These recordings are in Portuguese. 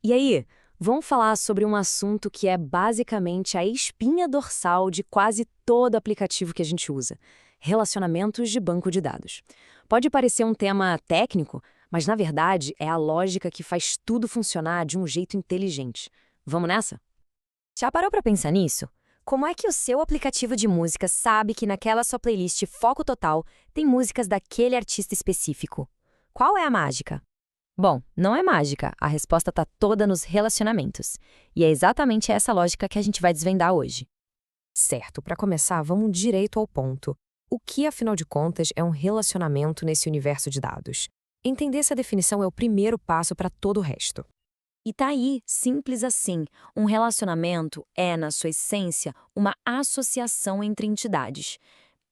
E aí, vamos falar sobre um assunto que é basicamente a espinha dorsal de quase todo aplicativo que a gente usa: relacionamentos de banco de dados. Pode parecer um tema técnico, mas na verdade é a lógica que faz tudo funcionar de um jeito inteligente. Vamos nessa? Já parou pra pensar nisso? Como é que o seu aplicativo de música sabe que naquela sua playlist Foco Total tem músicas daquele artista específico? Qual é a mágica? Bom, não é mágica, a resposta está toda nos relacionamentos. E é exatamente essa lógica que a gente vai desvendar hoje. Certo, para começar, vamos direito ao ponto. O que, afinal de contas, é um relacionamento nesse universo de dados? Entender essa definição é o primeiro passo para todo o resto. E tá aí, simples assim. Um relacionamento é, na sua essência, uma associação entre entidades.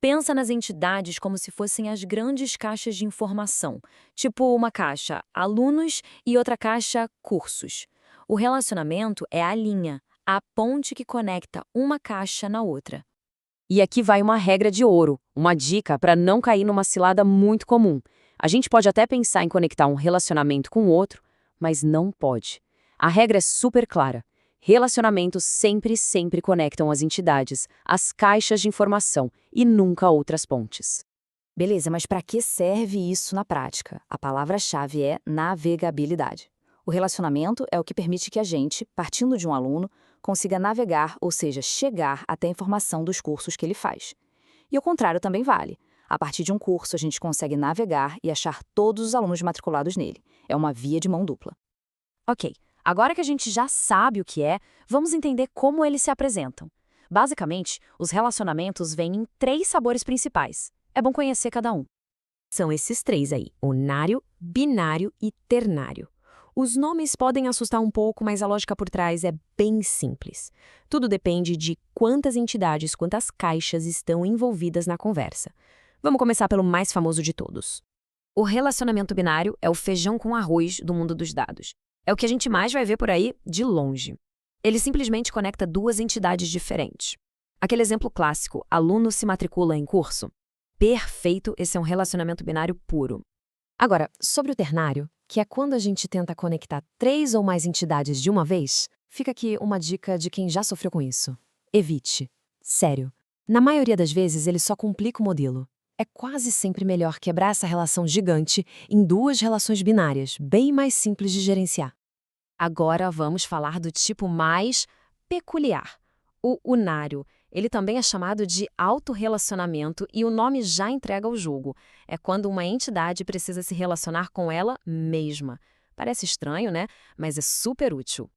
Pensa nas entidades como se fossem as grandes caixas de informação, tipo uma caixa alunos e outra caixa cursos. O relacionamento é a linha, a ponte que conecta uma caixa na outra. E aqui vai uma regra de ouro, uma dica para não cair numa cilada muito comum. A gente pode até pensar em conectar um relacionamento com o outro, mas não pode. A regra é super clara. Relacionamentos sempre conectam as entidades, as caixas de informação e nunca outras pontes. Beleza, mas para que serve isso na prática? A palavra-chave é navegabilidade. O relacionamento é o que permite que a gente, partindo de um aluno, consiga navegar, ou seja, chegar até a informação dos cursos que ele faz. E o contrário também vale. A partir de um curso, a gente consegue navegar e achar todos os alunos matriculados nele. É uma via de mão dupla. Ok, agora que a gente já sabe o que é, vamos entender como eles se apresentam. Basicamente, os relacionamentos vêm em 3 sabores principais. É bom conhecer cada um. São esses 3 aí: unário, binário e ternário. Os nomes podem assustar um pouco, mas a lógica por trás é bem simples. Tudo depende de quantas entidades, quantas caixas estão envolvidas na conversa. Vamos começar pelo mais famoso de todos. O relacionamento binário é o feijão com arroz do mundo dos dados. É o que a gente mais vai ver por aí de longe. Ele simplesmente conecta 2 entidades diferentes. Aquele exemplo clássico: aluno se matricula em curso. Perfeito, esse é um relacionamento binário puro. Agora, sobre o ternário, que é quando a gente tenta conectar 3 ou mais entidades de uma vez, fica aqui uma dica de quem já sofreu com isso. Evite. Sério. Na maioria das vezes, ele só complica o modelo. É quase sempre melhor quebrar essa relação gigante em 2 relações binárias, bem mais simples de gerenciar. Agora vamos falar do tipo mais peculiar, o unário. Ele também é chamado de autorrelacionamento e o nome já entrega o jogo. É quando uma entidade precisa se relacionar com ela mesma. Parece estranho, né? Mas é super útil.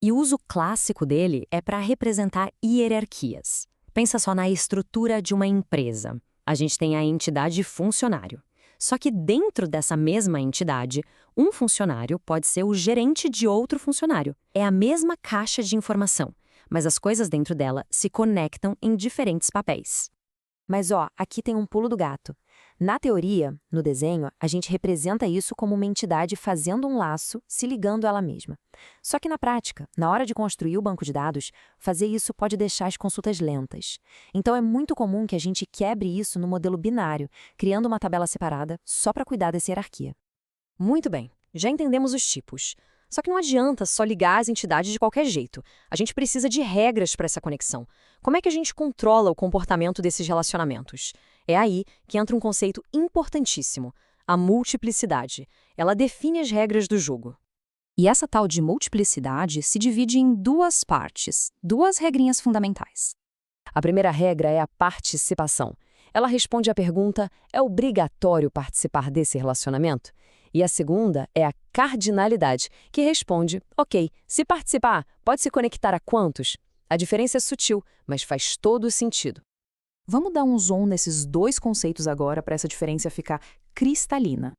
E o uso clássico dele é para representar hierarquias. Pensa só na estrutura de uma empresa. A gente tem a entidade funcionário. Só que dentro dessa mesma entidade, um funcionário pode ser o gerente de outro funcionário. É a mesma caixa de informação, mas as coisas dentro dela se conectam em diferentes papéis. Mas aqui tem um pulo do gato. Na teoria, no desenho, a gente representa isso como uma entidade fazendo um laço, se ligando a ela mesma. Só que na prática, na hora de construir o banco de dados, fazer isso pode deixar as consultas lentas. Então é muito comum que a gente quebre isso no modelo binário, criando uma tabela separada só para cuidar dessa hierarquia. Muito bem, já entendemos os tipos. Só que não adianta só ligar as entidades de qualquer jeito. A gente precisa de regras para essa conexão. Como é que a gente controla o comportamento desses relacionamentos? É aí que entra um conceito importantíssimo: a multiplicidade. Ela define as regras do jogo. E essa tal de multiplicidade se divide em 2 partes, 2 regrinhas fundamentais. A primeira regra é a participação. Ela responde à pergunta: é obrigatório participar desse relacionamento? E a segunda é a cardinalidade, que responde: ok, se participar, pode se conectar a quantos? A diferença é sutil, mas faz todo o sentido. Vamos dar um zoom nesses 2 conceitos agora para essa diferença ficar cristalina.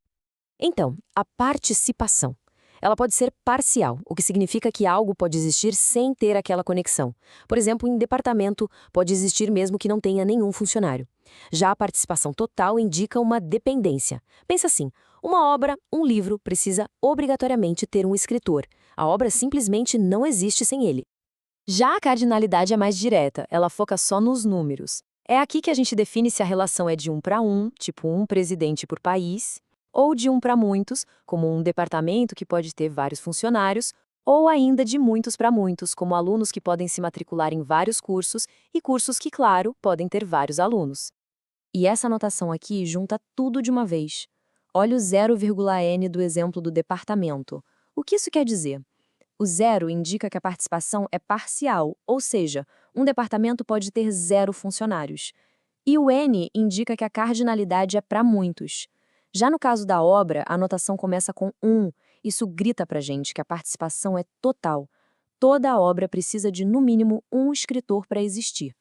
Então, a participação. Ela pode ser parcial, o que significa que algo pode existir sem ter aquela conexão. Por exemplo, em departamento, pode existir mesmo que não tenha nenhum funcionário. Já a participação total indica uma dependência. Pensa assim: uma obra, um livro, precisa obrigatoriamente ter um escritor. A obra simplesmente não existe sem ele. Já a cardinalidade é mais direta, ela foca só nos números. É aqui que a gente define se a relação é de 1 para 1, tipo um presidente por país, ou de 1 para muitos, como um departamento que pode ter vários funcionários, Ou ainda de muitos para muitos, como alunos que podem se matricular em vários cursos e cursos que, claro, podem ter vários alunos. E essa anotação aqui junta tudo de uma vez. Olha o 0,n do exemplo do departamento. O que isso quer dizer? O 0 indica que a participação é parcial, ou seja, um departamento pode ter 0 funcionários. E o n indica que a cardinalidade é para muitos. Já no caso da obra, a anotação começa com 1. Isso grita para a gente que a participação é total. Toda a obra precisa de, no mínimo, um escritor para existir.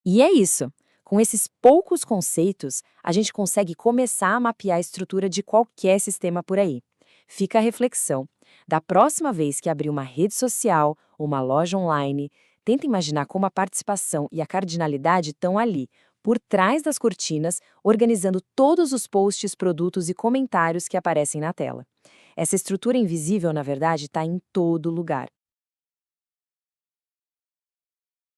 E é isso. Com esses poucos conceitos, a gente consegue começar a mapear a estrutura de qualquer sistema por aí. Fica a reflexão. Da próxima vez que abrir uma rede social ou uma loja online, tenta imaginar como a participação e a cardinalidade estão ali, por trás das cortinas, organizando todos os posts, produtos e comentários que aparecem na tela. Essa estrutura invisível, na verdade, está em todo lugar.